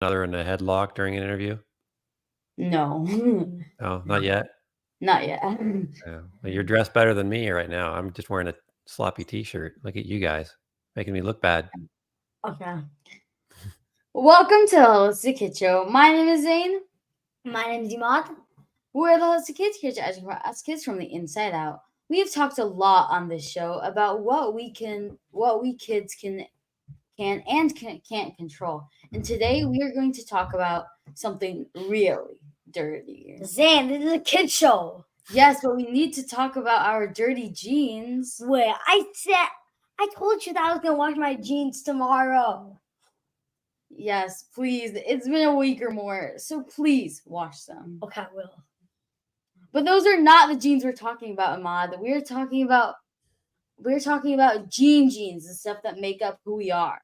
another in a headlock during an interview? No, Oh, not yet? not yet. Yeah. Well, you're dressed better than me right now. I'm just wearing a sloppy t-shirt. Look at you guys, making me look bad. Okay. Welcome to the Holistic Kid Show. My name is Zane. My name is Imad. We're the Holistic Kids here to educate us kids from the inside out. We have talked a lot on this show about what we kids can't control. And today we are going to talk about something really dirty. Zane, this is a kid show. Yes, but we need to talk about our dirty jeans. Wait, I told you that I was gonna wash my jeans tomorrow. Yes, please. It's been a week or more, so please wash them. Okay, I will. But those are not the jeans we're talking about, Ahmad. We're talking about jeans, the stuff that make up who we are.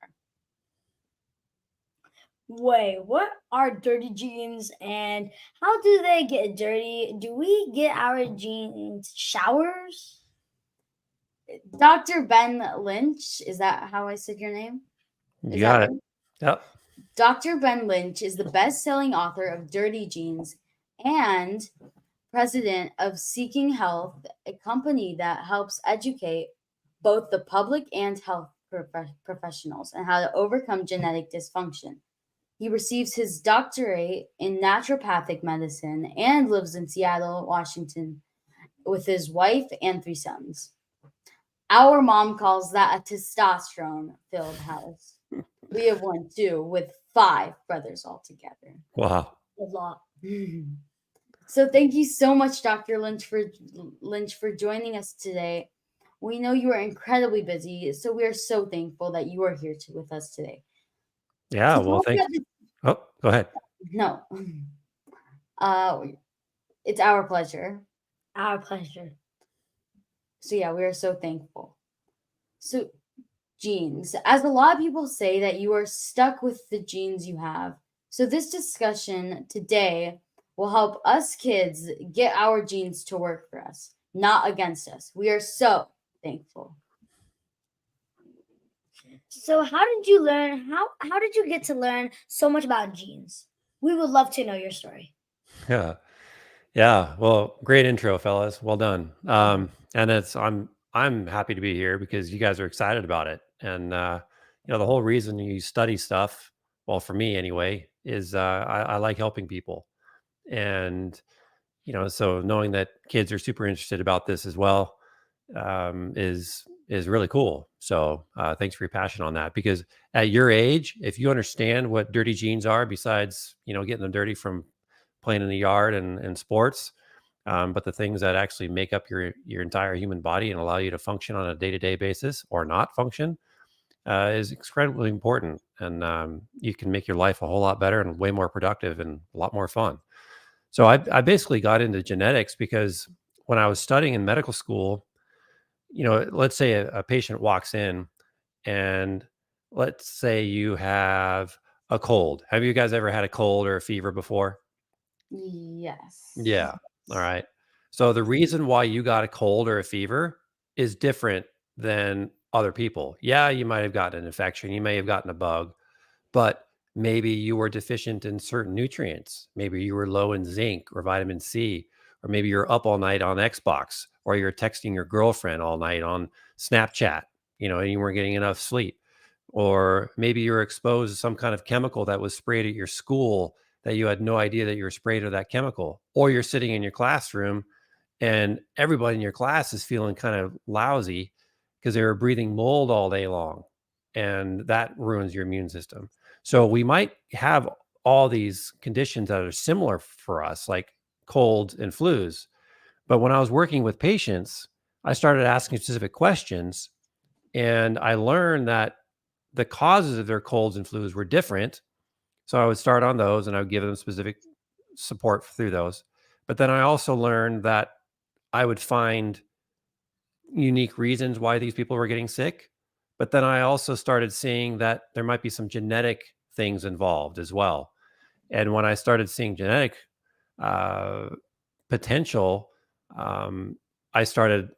Wait, what are dirty jeans and how do they get dirty? Do we get our jeans showers? Dr. Ben Lynch, is that how I said your name? You got it. Yep. Dr. Ben Lynch is the best-selling author of Dirty Jeans and president of Seeking Health, a company that helps educate both the public and health professionals on how to overcome genetic dysfunction. He receives his doctorate in naturopathic medicine and lives in Seattle, Washington, with his wife and 3 sons. Our mom calls that a testosterone-filled house. We have one too, with 5 brothers altogether. Wow. A lot. So thank you so much, Dr. Lynch, for joining us today. We know you are incredibly busy, so we are so thankful that you are here with us today. Yeah, well, thanks. Oh, go ahead. No. It's our pleasure. Our pleasure. So yeah, we are so thankful. So jeans, as a lot of people say that you are stuck with the jeans you have. So this discussion today will help us kids get our genes to work for us, not against us. We are so thankful. So how did you learn? How did you get to learn so much about genes? We would love to know your story. Yeah. Yeah. Well, great intro, fellas. Well done. And I'm happy to be here because you guys are excited about it. And the whole reason you study stuff, well, for me anyway, is I like helping people. And so knowing that kids are super interested about this as well is really cool. So thanks for your passion on that. Because at your age, if you understand what dirty jeans are, besides getting them dirty from playing in the yard and sports, but the things that actually make up your entire human body and allow you to function on a day-to-day basis or not function is incredibly important. And you can make your life a whole lot better and way more productive and a lot more fun. So I basically got into genetics because when I was studying in medical school, let's say a patient walks in and let's say you have a cold. Have you guys ever had a cold or a fever before? Yes. Yeah. All right. So the reason why you got a cold or a fever is different than other people. Yeah, you might have gotten an infection, you may have gotten a bug, but maybe you were deficient in certain nutrients. Maybe you were low in zinc or vitamin C, or maybe you're up all night on Xbox, or you're texting your girlfriend all night on Snapchat, and you weren't getting enough sleep. Or maybe you're exposed to some kind of chemical that was sprayed at your school that you had no idea that you were sprayed with that chemical. Or you're sitting in your classroom and everybody in your class is feeling kind of lousy because they were breathing mold all day long. And that ruins your immune system. So we might have all these conditions that are similar for us, like colds and flus. But when I was working with patients, I started asking specific questions and I learned that the causes of their colds and flus were different. So I would start on those and I would give them specific support through those. But then I also learned that I would find unique reasons why these people were getting sick. But then I also started seeing that there might be some genetic things involved as well. And when I started seeing genetic potential, I started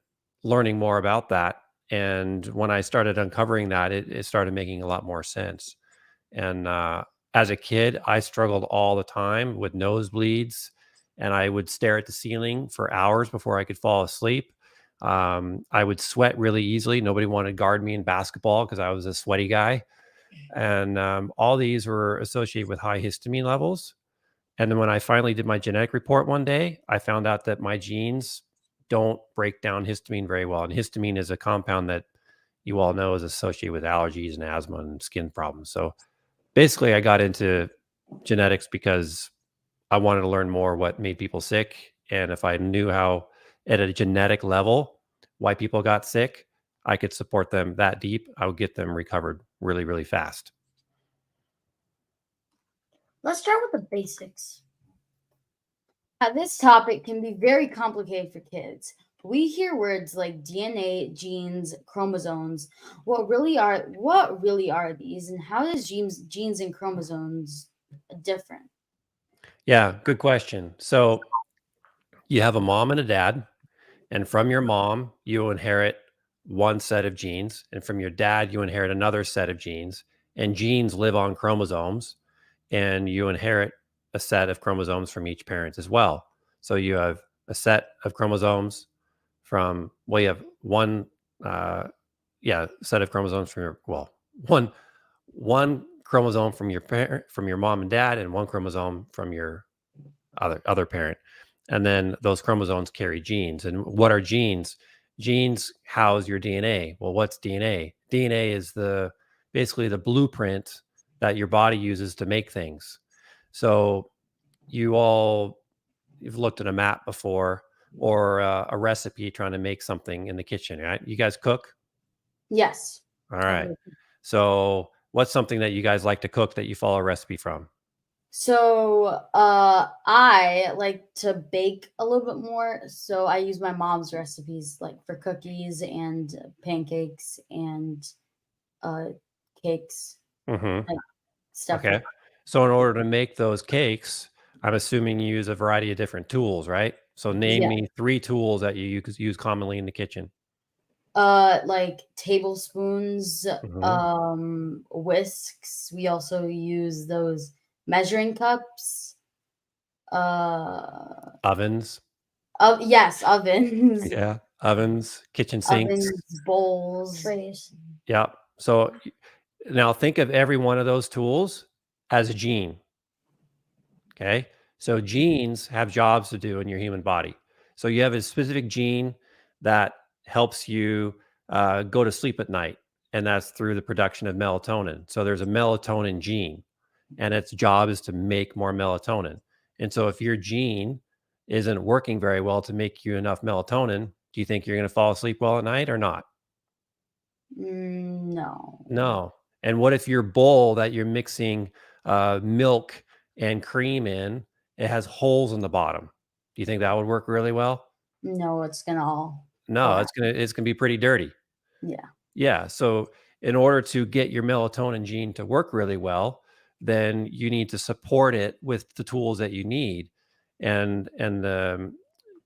learning more about that. And when I started uncovering that, it started making a lot more sense. And as a kid, I struggled all the time with nosebleeds, and I would stare at the ceiling for hours before I could fall asleep. I would sweat really easily. Nobody wanted to guard me in basketball because I was a sweaty guy. And all these were associated with high histamine levels. And then when I finally did my genetic report one day, I found out that my genes don't break down histamine very well. And histamine is a compound that you all know is associated with allergies and asthma and skin problems. So basically, I got into genetics because I wanted to learn more what made people sick. And if I knew how, at a genetic level, why people got sick, I could support them that deep. I would get them recovered really, really fast. Let's start with the basics. This topic can be very complicated for kids. We hear words like DNA, genes, chromosomes. What really are these, and how does genes and chromosomes different? Yeah, good question. So you have a mom and a dad, and from your mom, you inherit one set of genes, and from your dad, you inherit another set of genes. And genes live on chromosomes, and you inherit a set of chromosomes from each parent as well. So you have a set of chromosomes from, well, you have one, set of chromosomes from your, well, one chromosome from your parent, from your mom and dad, and one chromosome from your other parent. And then those chromosomes carry genes. And what are genes? Genes house your DNA. Well, what's DNA? DNA is basically the blueprint that your body uses to make things. So you've looked at a map before, or a recipe trying to make something in the kitchen, right? You guys cook? Yes. All right. So what's something that you guys like to cook that you follow a recipe from? So I like to bake a little bit more. So I use my mom's recipes, like for cookies and pancakes and uh, cakes, Mm-hmm. like stuff. Okay. So in order to make those cakes, I'm assuming you use a variety of different tools, right? So name Yeah. me 3 tools that you use commonly in the kitchen. Like tablespoons, Mhm. whisks. We also use those measuring cups. Uh, Ovens. yes, ovens, Yeah. Ovens, kitchen sinks. bowls. Trays. Yeah. So now think of every one of those tools as a gene. Okay. So genes have jobs to do in your human body. So you have a specific gene that helps you go to sleep at night, and that's through the production of melatonin. So there's a melatonin gene, and its job is to make more melatonin. And so if your gene isn't working very well to make you enough melatonin, do you think you're going to fall asleep well at night or not? No. No. And what if your bowl that you're mixing milk and cream in, it has holes in the bottom? Do you think that would work really well? No, it's gonna all go No, out. it's gonna be pretty dirty. Yeah. Yeah. So in order to get your melatonin gene to work really well, then you need to support it with the tools that you need. And the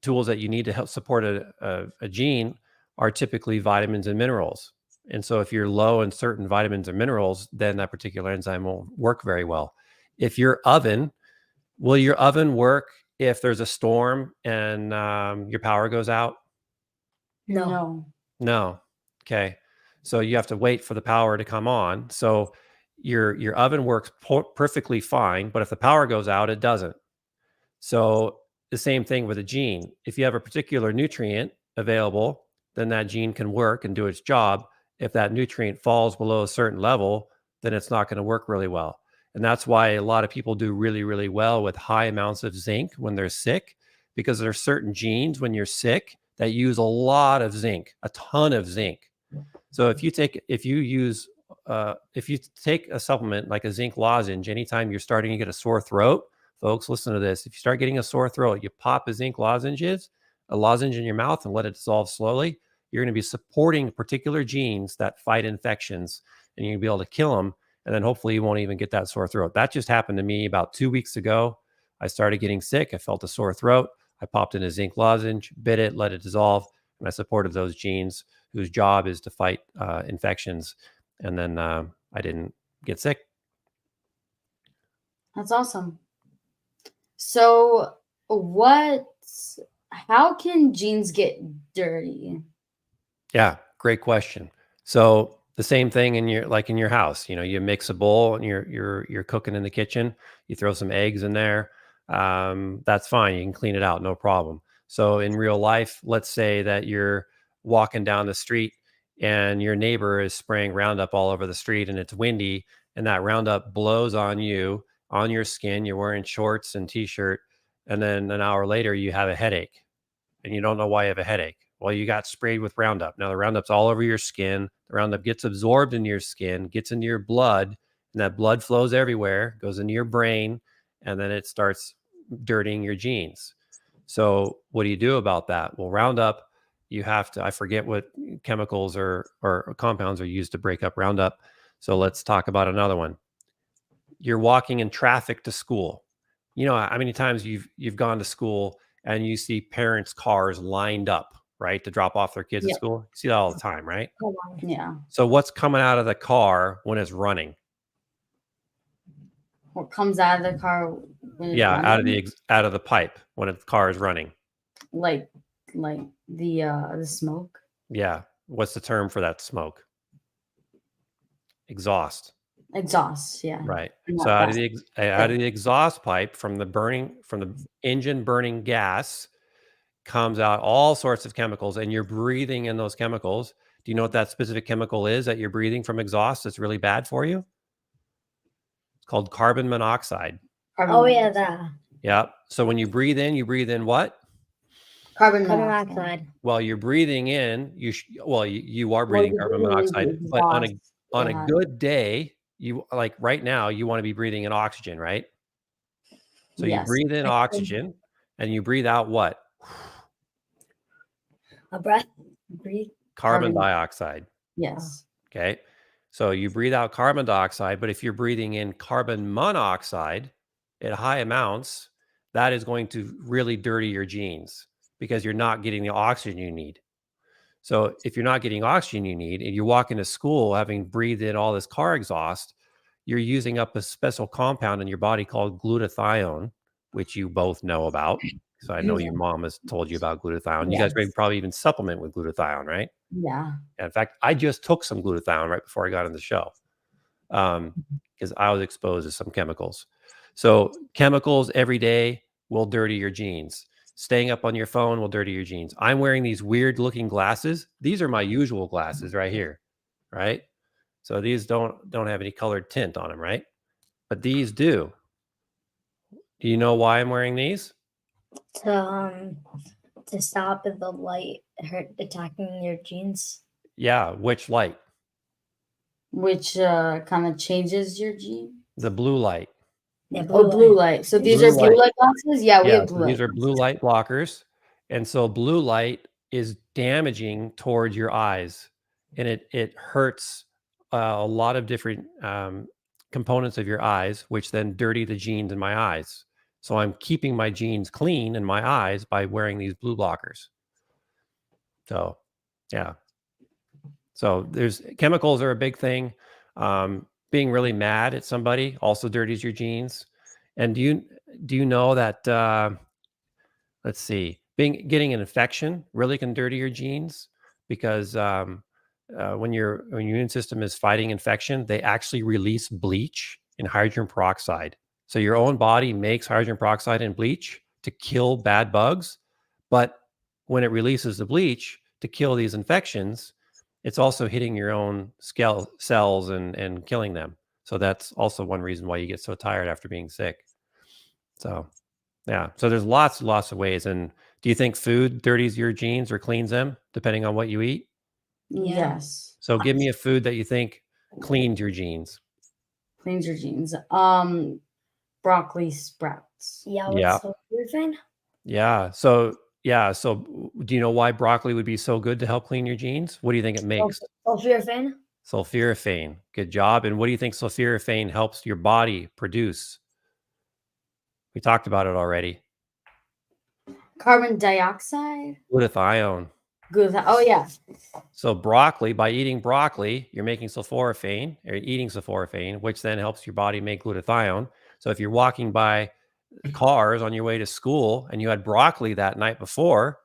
tools that you need to help support a gene are typically vitamins and minerals. And so if you're low in certain vitamins or minerals, then that particular enzyme won't work very well. If will your oven work if there's a storm and your power goes out? No. No. No. Okay. So you have to wait for the power to come on. So your oven works perfectly fine, but if the power goes out, it doesn't. So the same thing with a gene. If you have a particular nutrient available, then that gene can work and do its job. If that nutrient falls below a certain level, then it's not going to work really well. And that's why a lot of people do really, really well with high amounts of zinc when they're sick, because there are certain genes when you're sick that use a lot of zinc, a ton of zinc. So if you take a supplement like a zinc lozenge, anytime you're starting to get a sore throat, folks, listen to this. If you start getting a sore throat, you pop a lozenge in your mouth and let it dissolve slowly. You're going to be supporting particular genes that fight infections, and you're going to be able to kill them. And then hopefully you won't even get that sore throat. That just happened to me about 2 weeks ago. I started getting sick. I felt a sore throat. I popped in a zinc lozenge, bit it, let it dissolve, and I supported those genes whose job is to fight infections. And then I didn't get sick. That's awesome. So, how can jeans get dirty? Yeah, great question. So the same thing in your house, you mix a bowl and you're cooking in the kitchen, you throw some eggs in there. That's fine. You can clean it out, no problem. So in real life, let's say that you're walking down the street and your neighbor is spraying Roundup all over the street and it's windy and that Roundup blows on you, on your skin, you're wearing shorts and t-shirt, and then an hour later you have a headache and you don't know why you have a headache. Well, you got sprayed with Roundup. Now the Roundup's all over your skin. The Roundup gets absorbed into your skin, gets into your blood, and that blood flows everywhere, goes into your brain, and then it starts dirtying your genes. So what do you do about that? Well, Roundup, you have to, I forget what chemicals or compounds are used to break up Roundup. So let's talk about another one. You're walking in traffic to school. You know how many times you've gone to school and you see parents' cars lined up, right, to drop off their kids at Yeah. school? You see that all the time, right? Come on. Yeah. So what's coming out of the car when it's running? What comes out of the car when it's Yeah, running? out of the pipe when the car is running. Like the smoke. Yeah. What's the term for that smoke? Exhaust. Exhaust, yeah. Right. Not So out of gas. the exhaust pipe from the engine burning gas comes out all sorts of chemicals and you're breathing in those chemicals. Do you know what that specific chemical is that you're breathing from exhaust that's really bad for you? It's called carbon monoxide. Carbon Oh yeah, monoxide. that Yeah. So when you breathe in what? Carbon carbon monoxide. monoxide. Well, you're breathing in, you are Well, breathing you're carbon breathing in monoxide, the but exhaust. on a Yeah. good day, you like right now, you want to be breathing in oxygen, right? So you Yes. breathe in oxygen and you breathe out what? A breath. Breathe. Carbon Carbon- dioxide. Yes. Okay. So you breathe out carbon dioxide, but if you're breathing in carbon monoxide at high amounts, that is going to really dirty your genes because you're not getting the oxygen you need. So if you're not getting oxygen you need and you walk into school having breathed in all this car exhaust, you're using up a special compound in your body called glutathione, which you both know about. So I know your mom has told you about glutathione. You guys Yes. probably even supplement with glutathione, right? Yeah. In fact, I just took some glutathione right before I got on the show because I was exposed to some chemicals. So chemicals every day will dirty your genes. Staying up on your phone will dirty your genes. I'm wearing these weird looking glasses. These are my usual glasses right here, right? So these don't have any colored tint on them, right? But these do. Do you know why I'm wearing these? To stop the light attacking your genes. Yeah, which light? Which kind of changes your gene. The blue light. Yeah, Blue light. So these Blue are blue light. light glasses? Yeah, we Yeah, have so blue these light. are blue light blockers. And so blue light is damaging towards your eyes and it hurts a lot of different components of your eyes, which then dirty the genes in my eyes. So I'm keeping my genes clean in my eyes by wearing these blue blockers. So, yeah. So there's chemicals are a big thing. Being really mad at somebody also dirties your genes. And do you know that let's see, getting an infection really can dirty your genes because when your immune system is fighting infection, they actually release bleach and hydrogen peroxide. So your own body makes hydrogen peroxide and bleach to kill bad bugs, but when it releases the bleach to kill these infections, it's also hitting your own cells and killing them. So that's also one reason why you get so tired after being sick. So yeah. So there's lots and lots of ways. And do you think food dirties your genes or cleans them depending on what you eat? Yeah. Yes. So give me a food that you think cleans your genes. Cleans your genes. Broccoli sprouts. Yeah. Yeah. What's the weird thing? Yeah. So do you know why broccoli would be so good to help clean your genes? What do you think it makes? Sulforaphane. Sulforaphane. Good job. And what do you think sulforaphane helps your body produce? We talked about it already. Carbon dioxide. Glutathione. Oh yeah. So by eating broccoli, you're making sulforaphane or eating sulforaphane, which then helps your body make glutathione. So if you're walking by cars on your way to school and you had broccoli that night before,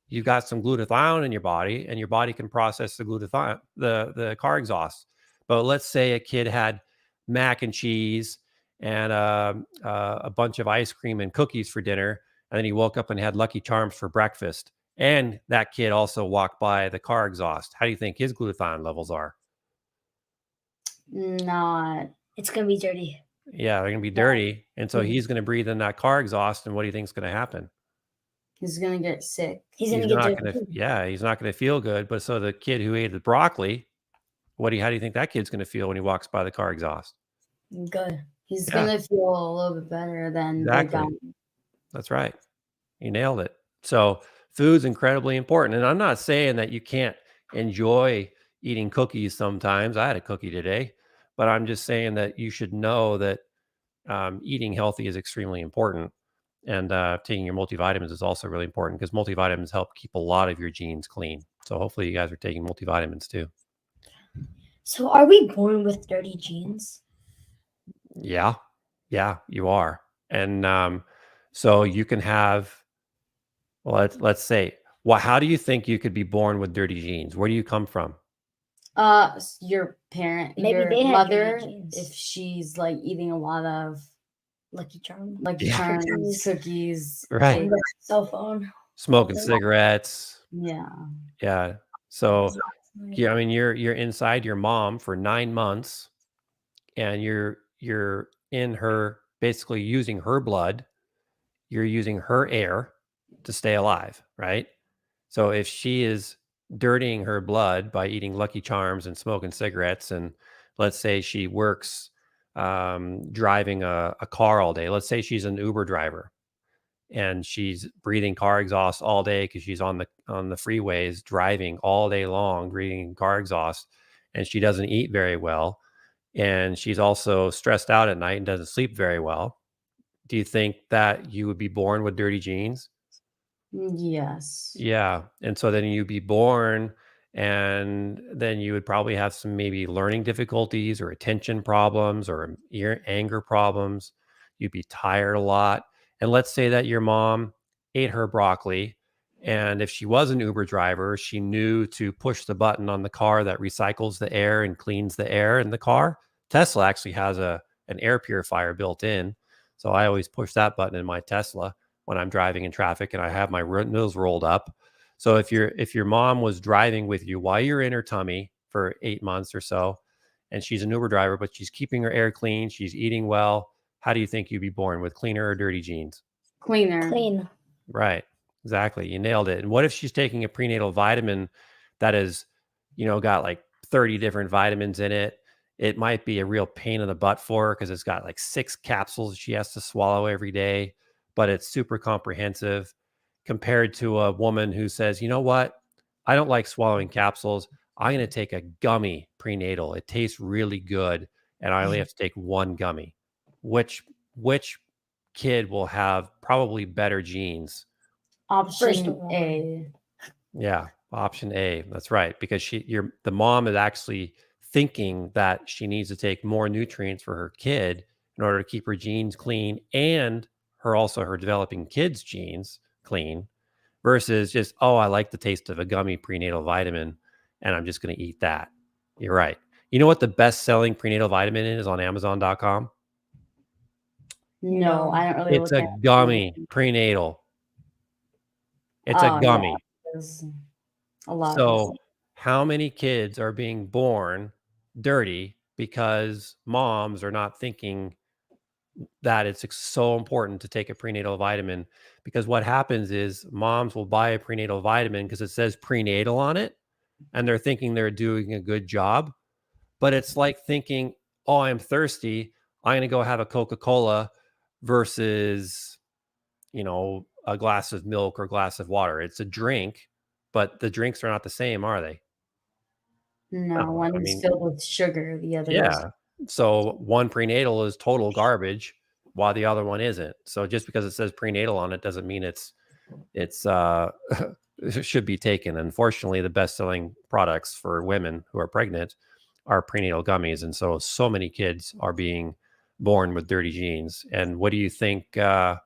you've got some glutathione in your body, and your body can process the glutathione, the car exhaust. But let's say a kid had mac and cheese and a bunch of ice cream and cookies for dinner, and then he woke up and had Lucky Charms for breakfast. And that kid also walked by the car exhaust. How do you think his glutathione levels are? Not. It's gonna be dirty. Yeah, they're going to be Yeah. dirty. And so Mhm. he's going to breathe in that car exhaust. And what do you think is going to happen? He's gonna get sick. He's He's gonna get not dirty. going to, too. yeah, he's not going to feel good. But so the kid who ate the broccoli, how do you think that kid's going to feel when he walks by the car exhaust? Good. He's Yeah. gonna feel a little bit better than the Exactly. guy. That's right. You nailed it. So food's incredibly important. And I'm not saying that you can't enjoy eating cookies sometimes. I had a cookie today, but I'm just saying that you should know that eating healthy is extremely important. And taking your multivitamins is also really important because multivitamins help keep a lot of your genes clean. So hopefully you guys are taking multivitamins too. So are we born with dirty genes? Yeah. Yeah, you are. And so you can have, well, let's say, how do you think you could be born with dirty genes? Where do you come from? Your parent, Maybe your they had dirty mother, genes. if she's like eating a lot of Lucky Charm. Lucky Yeah. Charms, cookies, Right. On cake. the cell phone. Smoking Okay. cigarettes. Yeah. Yeah. So Right. yeah, I mean you're inside your mom for 9 months, and you're in her, basically using her blood, you're using her air to stay alive, right? So if she is dirtying her blood by eating Lucky Charms and smoking cigarettes, and let's say she works driving a car all day, let's say she's an Uber driver and she's breathing car exhaust all day because she's on the freeways driving all day long, breathing car exhaust, and she doesn't eat very well, and she's also stressed out at night and doesn't sleep very well. Do you think that you would be born with dirty genes? Yes. Yeah, and so then you'd be born, and then you would probably have some maybe learning difficulties or attention problems or anger problems. You'd be tired a lot. And let's say that your mom ate her broccoli, and if she was an Uber driver, she knew to push the button on the car that recycles the air and cleans the air in the car. Tesla actually has an air purifier built in, so I always push that button in my Tesla when I'm driving in traffic and I have my windows rolled up. So if your mom was driving with you while you're in her tummy for 8 months or so, and she's an Uber driver, but she's keeping her air clean, she's eating well, how do you think you'd be born, with cleaner or dirty genes? Cleaner. Clean. Right. Exactly. You nailed it. And what if she's taking a prenatal vitamin that is, got like 30 different vitamins in it? It might be a real pain in the butt for her because it's got like 6 capsules she has to swallow every day, but it's super comprehensive compared to a woman who says, you know what? I don't like swallowing capsules. I'm going to take a gummy prenatal. It tastes really good, and I only have to take one gummy. Which kid will have probably better genes? First Option one. A. Yeah, option A. That's right, because the mom is actually thinking that she needs to take more nutrients for her kid in order to keep her genes clean and her developing kids' genes clean, versus just, oh, I like the taste of a gummy prenatal vitamin and I'm just going to eat that. You're right. You know what the best selling prenatal vitamin is on Amazon.com? No, I don't really It's look a at gummy prenatal. It's a Oh, yeah. gummy. There's a lot. So, how many kids are being born dirty because moms are not thinking that it's so important to take a prenatal vitamin? Because what happens is moms will buy a prenatal vitamin because it says prenatal on it, and they're thinking they're doing a good job. But it's like thinking, oh, I'm thirsty, I'm going to go have a Coca-Cola versus, a glass of milk or glass of water. It's a drink, but the drinks are not the same, are they? No, No, I one is mean, filled with sugar, the other is yeah. So one prenatal is total garbage while the other one isn't. So just because it says prenatal on it doesn't mean it's it should be taken. Unfortunately, the best-selling products for women who are pregnant are prenatal gummies, and so many kids are being born with dirty genes. And what do you think? I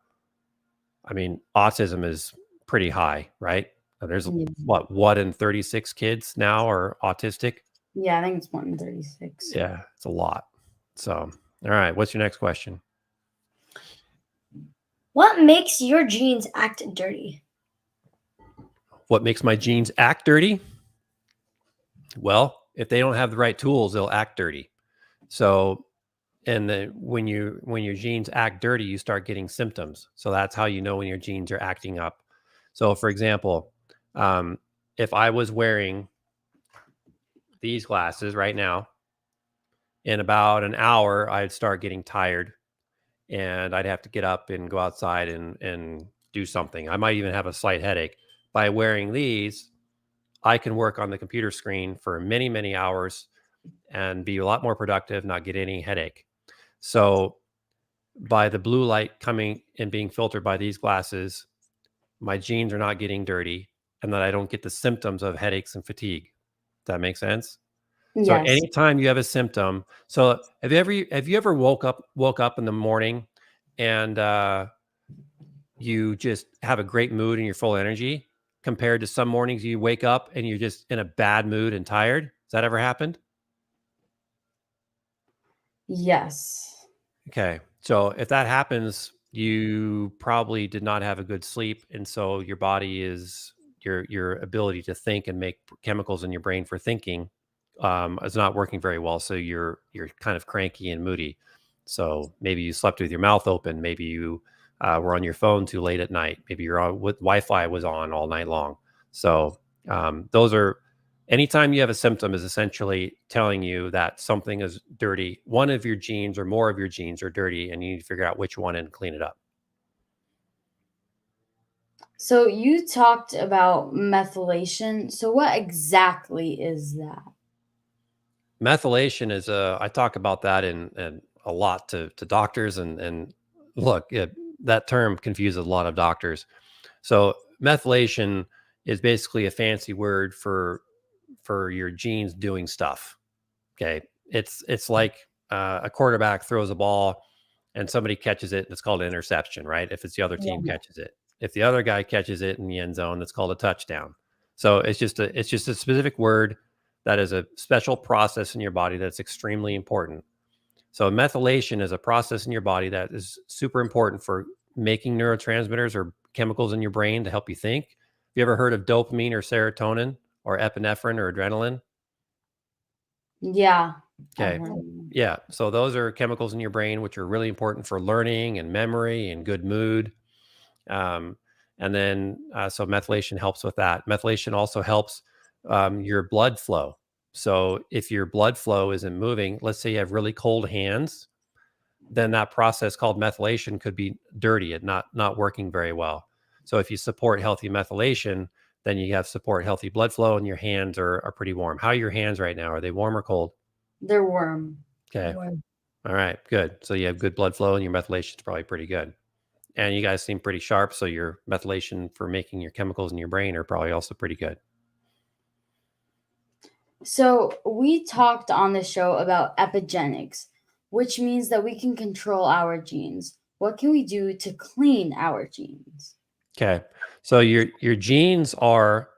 mean, autism is pretty high, right? There's Yeah, what, 1 in 36 kids now are autistic. yeah, I think it's 136. Yeah, it's a lot. So, all right, what's your next question? What makes your genes act dirty? What makes my genes act dirty? Well, if they don't have the right tools, they'll act dirty. So, and when your genes act dirty, you start getting symptoms. So that's how you know when your genes are acting up. So, for example, um, if I was wearing these glasses right now, in about an hour, I'd start getting tired, and I'd have to get up and go outside and do something. I might even have a slight headache. By wearing these, I can work on the computer screen for many, many hours and be a lot more productive, not get any headache. So, by the blue light coming and being filtered by these glasses, my genes are not getting dirty, and that I don't get the symptoms of headaches and fatigue. Does that make sense? So Yes. anytime you have a symptom, so have you ever woke up in the morning and you just have a great mood and you're full of energy, compared to some mornings you wake up and you're just in a bad mood and tired? Has that ever happened? Yes. Okay. So if that happens, you probably did not have a good sleep. And so your body is your ability to think and make chemicals in your brain for thinking is not working very well. So you're kind of cranky and moody. So maybe you slept with your mouth open. Maybe you were on your phone too late at night. Maybe you're on with Wi-Fi was on all night long. So those are anytime you have a symptom is essentially telling you that something is dirty. One of your genes or more of your genes are dirty, and you need to figure out which one and clean it up. So you talked about methylation. So what exactly is that? Methylation is I talk about that in a lot to doctors, and look, that term confuses a lot of doctors. So methylation is basically a fancy word for your genes doing stuff. Okay. It's like a quarterback throws a ball and somebody catches it. It's called an interception, right? If it's the other team Yeah. catches it. If the other guy catches it in the end zone, it's called a touchdown. So it's just a specific word that is a special process in your body that's extremely important. So methylation is a process in your body that is super important for making neurotransmitters or chemicals in your brain to help you think. Have you ever heard of dopamine or serotonin or epinephrine or adrenaline? Yeah. I've Okay. heard of them. Yeah. So those are chemicals in your brain, which are really important for learning and memory and good mood. Um, and then, so methylation helps with that. Methylation also helps your blood flow. So if your blood flow isn't moving, let's say you have really cold hands, then that process called methylation could be dirty and not working very well. So if you support healthy methylation, then you have support healthy blood flow and your hands are pretty warm. How are your hands right now? Are they warm or cold? They're warm. Okay. Or- All right, good. So you have good blood flow and your methylation is probably pretty good. And you guys seem pretty sharp. So your methylation for making your chemicals in your brain are probably also pretty good. So we talked on the show about epigenetics, which means that we can control our genes. What can we do to clean our genes? Okay. So your genes are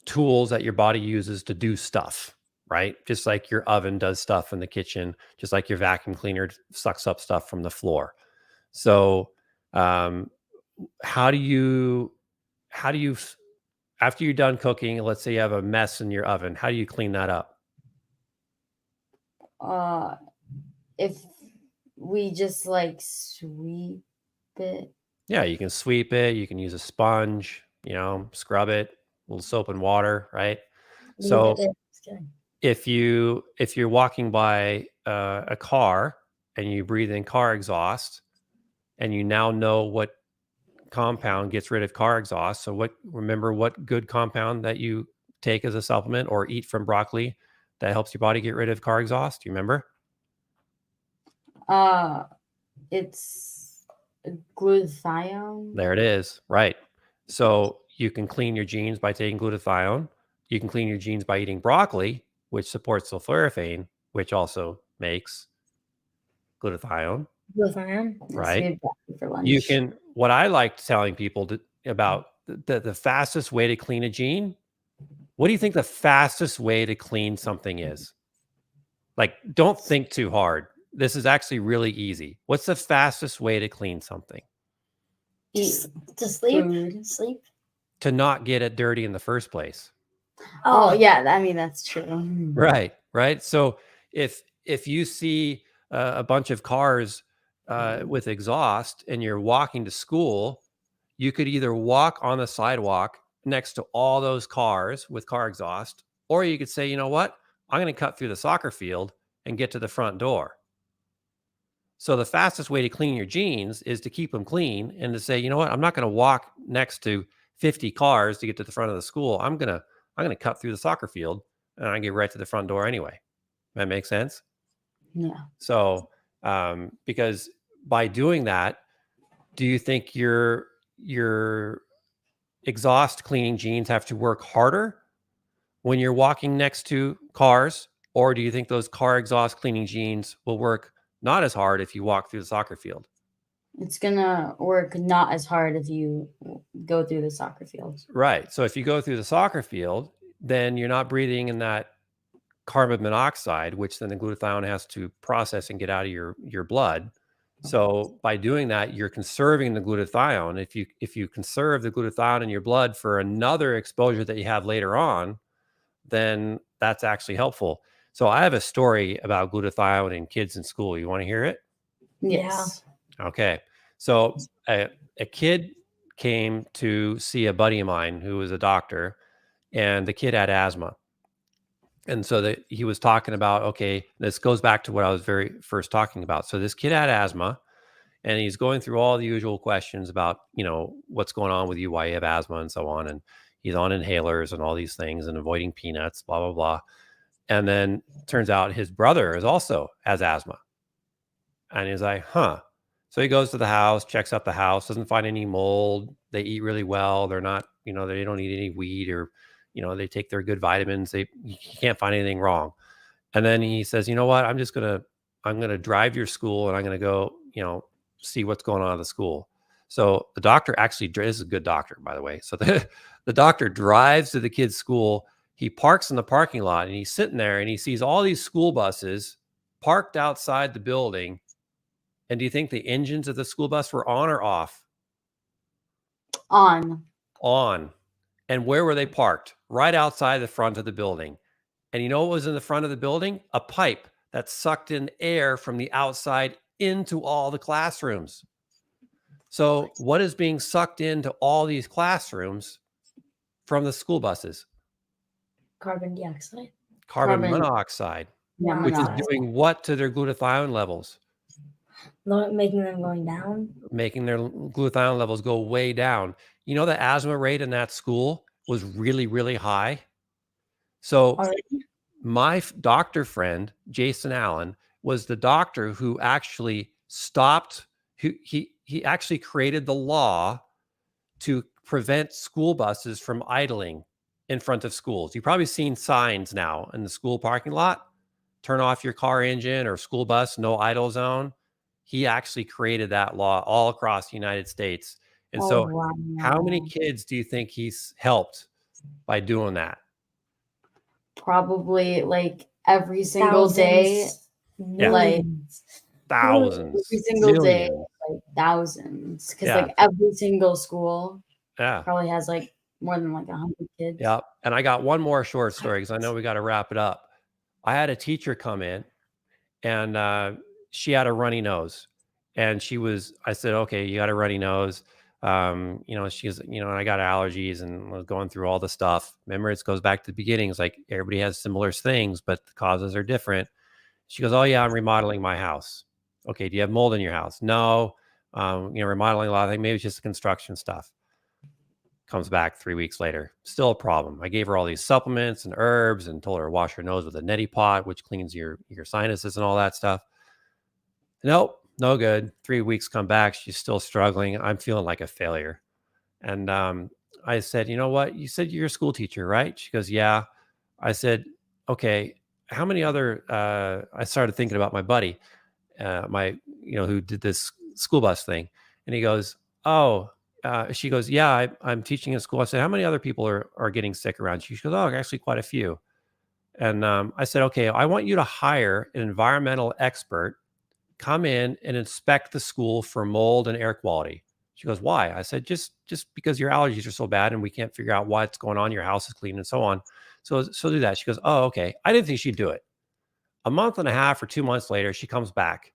tools that your body uses to do stuff, right? Just like your oven does stuff in the kitchen, just like your vacuum cleaner sucks up stuff from the floor. So, um, how do you how do you after you're done cooking, let's say you have a mess in your oven, how do you clean that up? Uh, if we just like sweep it. Yeah, you can sweep it, you can use a sponge, scrub it, a little soap and water, right? leave it So there. Just kidding. if you're walking by a car and you breathe in car exhaust, and you now know what compound gets rid of car exhaust. So remember what good compound that you take as a supplement or eat from broccoli that helps your body get rid of car exhaust? Do you remember? Uh, it's glutathione. There it is. Right. So you can clean your genes by taking glutathione. You can clean your genes by eating broccoli, which supports sulforaphane, which also makes glutathione, Glutathione. Yes, we right? have broccoli for You lunch. can, what I like telling people about the fastest way to clean a gene. What do you think the fastest way to clean something is? Like, don't think too hard. This is actually really easy. What's the fastest way to clean something? Eat To sleep. food. Sleep. To not get it dirty in the first place. Oh, yeah. I mean, that's true. Right, right. So if you see a bunch of cars with exhaust and you're walking to school, you could either walk on the sidewalk next to all those cars with car exhaust, or you could say, you know what? I'm going to cut through the soccer field and get to the front door. So the fastest way to clean your jeans is to keep them clean and to say, you know what? I'm not going to walk next to 50 cars to get to the front of the school. I'm going to cut through the soccer field and I get right to the front door anyway. That makes sense. Yeah. So, because by doing that, do you think your exhaust cleaning jeans have to work harder when you're walking next to cars, or do you think those car exhaust cleaning jeans will work not as hard if you walk through the soccer field? It's going to work not as hard if you go through the soccer field. Right. So if you go through the soccer field, then you're not breathing in that carbon monoxide, which then the glutathione has to process and get out of your blood. So by doing that, you're conserving the glutathione. If you conserve the glutathione in your blood for another exposure that you have later on, then that's actually helpful. So I have a story about glutathione in kids in school. You want to hear it? Yes. Okay. So a kid came to see a buddy of mine who was a doctor, and the kid had asthma. And so he was talking about, okay, this goes back to what I was very first talking about. So this kid had asthma, and he's going through all the usual questions about, what's going on with you, why you have asthma and so on. And he's on inhalers and all these things and avoiding peanuts, blah, blah, blah. And then turns out his brother also has asthma. And he's like, huh. So he goes to the house, checks out the house, doesn't find any mold. They eat really well. They're not, they don't eat any weed, or, they take their good vitamins. You can't find anything wrong. And then he says, you know what? I'm going to drive your school, and I'm going to go, see what's going on at the school. So the doctor actually, this is a good doctor, by the way. So the doctor drives to the kid's school. He parks in the parking lot, and he's sitting there, and he sees all these school buses parked outside the building. And do you think the engines of the school bus were on or off? On. On. And where were they parked? Right outside the front of the building. And you know what was in the front of the building? A pipe that sucked in air from the outside into all the classrooms. So what is being sucked into all these classrooms from the school buses? Carbon dioxide. Carbon monoxide. Yeah, which is doing what to their glutathione levels? Making them going down. Making their glutathione levels go way down. You know, the asthma rate in that school was really, really high. So my doctor friend, Jason Allen, was the doctor who actually stopped, he actually created the law to prevent school buses from idling in front of schools. You've probably seen signs now in the school parking lot: turn off your car engine, or school bus, no idle zone. He actually created that law all across the United States. And how many kids do you think he's helped by doing that? Probably like every single day. Like thousands. Every single day, like thousands. Because like every single school probably has like more than like 100 kids. Yeah. And I got one more short story because I know we got to wrap it up. I had a teacher come in, and she had a runny nose, and I said, okay, you got a runny nose. She's, and I got allergies, and was going through all the stuff. Remember, it goes back to the beginning. It's like everybody has similar things, but the causes are different. She goes, oh yeah, I'm remodeling my house. Okay. Do you have mold in your house? No. Remodeling a lot of things. Maybe it's just construction stuff. Comes back 3 weeks later, still a problem. I gave her all these supplements and herbs and told her to wash her nose with a neti pot, which cleans your sinuses and all that stuff. Nope, no good. 3 weeks come back, she's still struggling. I'm feeling like a failure. And I said, you know what? You said you're a school teacher, right? She goes, yeah. I said, okay, how many other, I started thinking about my buddy. who did this school bus thing, and he goes, oh. She goes, yeah, I'm teaching in school. I said, how many other people are getting sick around you? She goes, oh, actually quite a few. And I said, okay, I want you to hire an environmental expert, come in and inspect the school for mold and air quality. She goes, why? I said, just because your allergies are so bad and we can't figure out what's going on. Your house is clean and so on. So do that. She goes, oh, okay. I didn't think she'd do it. A month and a half or 2 months later, she comes back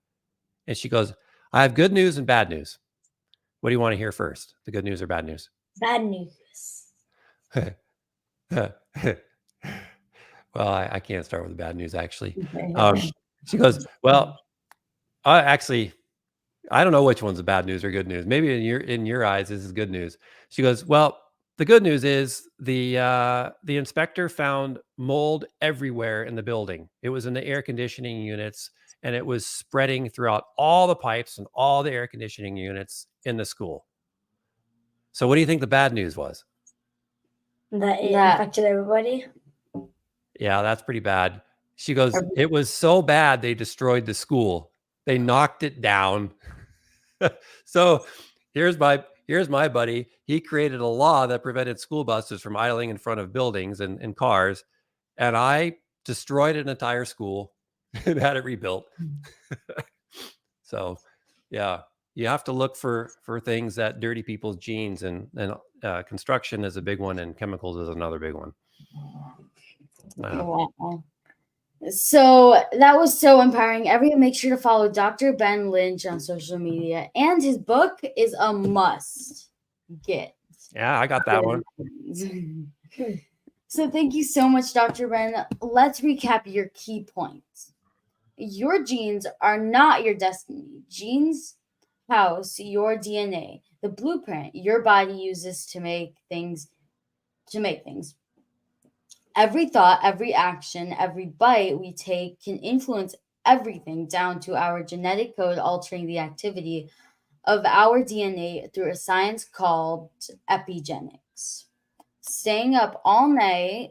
and she goes, I have good news and bad news. What do you want to hear first? The good news or bad news? Bad news. Well, I can't start with the bad news, actually. She goes, well, actually, I don't know which one's the bad news or good news. Maybe in your eyes, this is good news. She goes, well, the good news is the inspector found mold everywhere in the building. It was in the air conditioning units, and it was spreading throughout all the pipes and all the air conditioning units in the school. So what do you think the bad news was? That it That- infected everybody. Yeah, that's pretty bad. She goes, it was so bad they destroyed the school. They knocked it down. So here's my buddy. He created a law that prevented school buses from idling in front of buildings and cars. And I destroyed an entire school and had it rebuilt. So yeah, you have to look for things that dirty people's genes, and construction is a big one, and chemicals is another big one. Wow. Wow. So that was so empowering. Everyone, make sure to follow Dr. Ben Lynch on social media, and his book is a must get. Yeah, I got that one. So thank you so much, Dr. Ben. Let's recap your key points. Your genes are not your destiny. Genes house your DNA, the blueprint your body uses to make things. Every thought, every action, every bite we take can influence everything down to our genetic code, altering the activity of our DNA through a science called epigenetics. Staying up all night,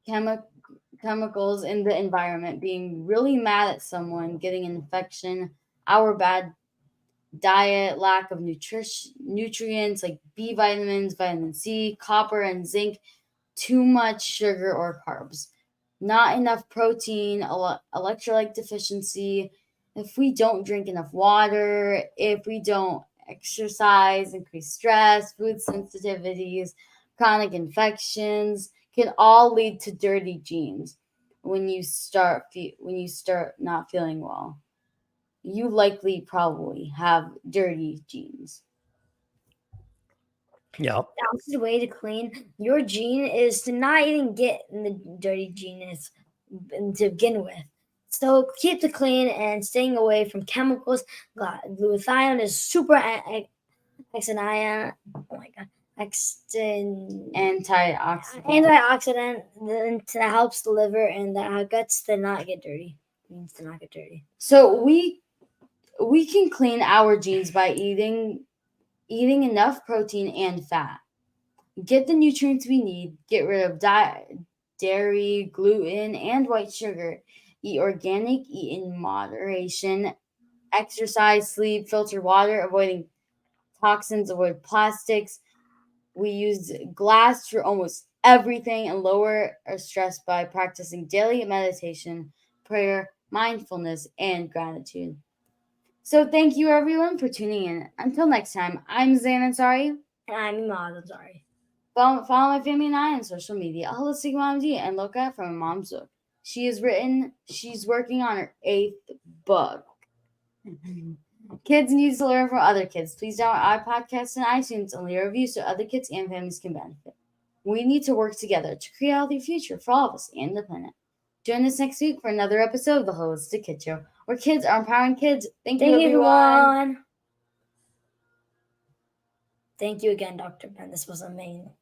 chemicals in the environment, being really mad at someone, getting an infection, our bad diet, lack of nutrients like B vitamins, vitamin C, copper, and zinc, too much sugar or carbs, not enough protein, electrolyte deficiency, if we don't drink enough water, if we don't exercise, increased stress, food sensitivities, chronic infections can all lead to dirty genes. When you start not feeling well, you probably have dirty genes. Yeah. The opposite way to clean your gene is to not even get in the dirty genes to begin with. So keep it clean and staying away from chemicals. Glutathione is super antioxidant. Oh my god, antioxidant that helps the liver and the guts to not get dirty. Means to not get dirty. So we can clean our genes by eating enough protein and fat. Get the nutrients we need. Get rid of dairy, gluten, and white sugar. Eat organic, eat in moderation. Exercise, sleep, filter water, avoiding toxins, avoid plastics. We use glass for almost everything and lower our stress by practicing daily meditation, prayer, mindfulness, and gratitude. So thank you everyone for tuning in. Until next time, I'm Zain Ansari. And I'm Imad Ansari. Follow my family and I on social media, a holistic mom D, and look at from a mom's book. She's working on her 8th book. Kids need to learn from other kids. Please download our podcast and iTunes and leave a review so other kids and families can benefit. We need to work together to create a healthy future for all of us and the planet. Join us next week for another episode of the Holistic Kid Show, where kids are empowering kids. Thank you, everyone. Thank you again, Dr. Ben. This was amazing.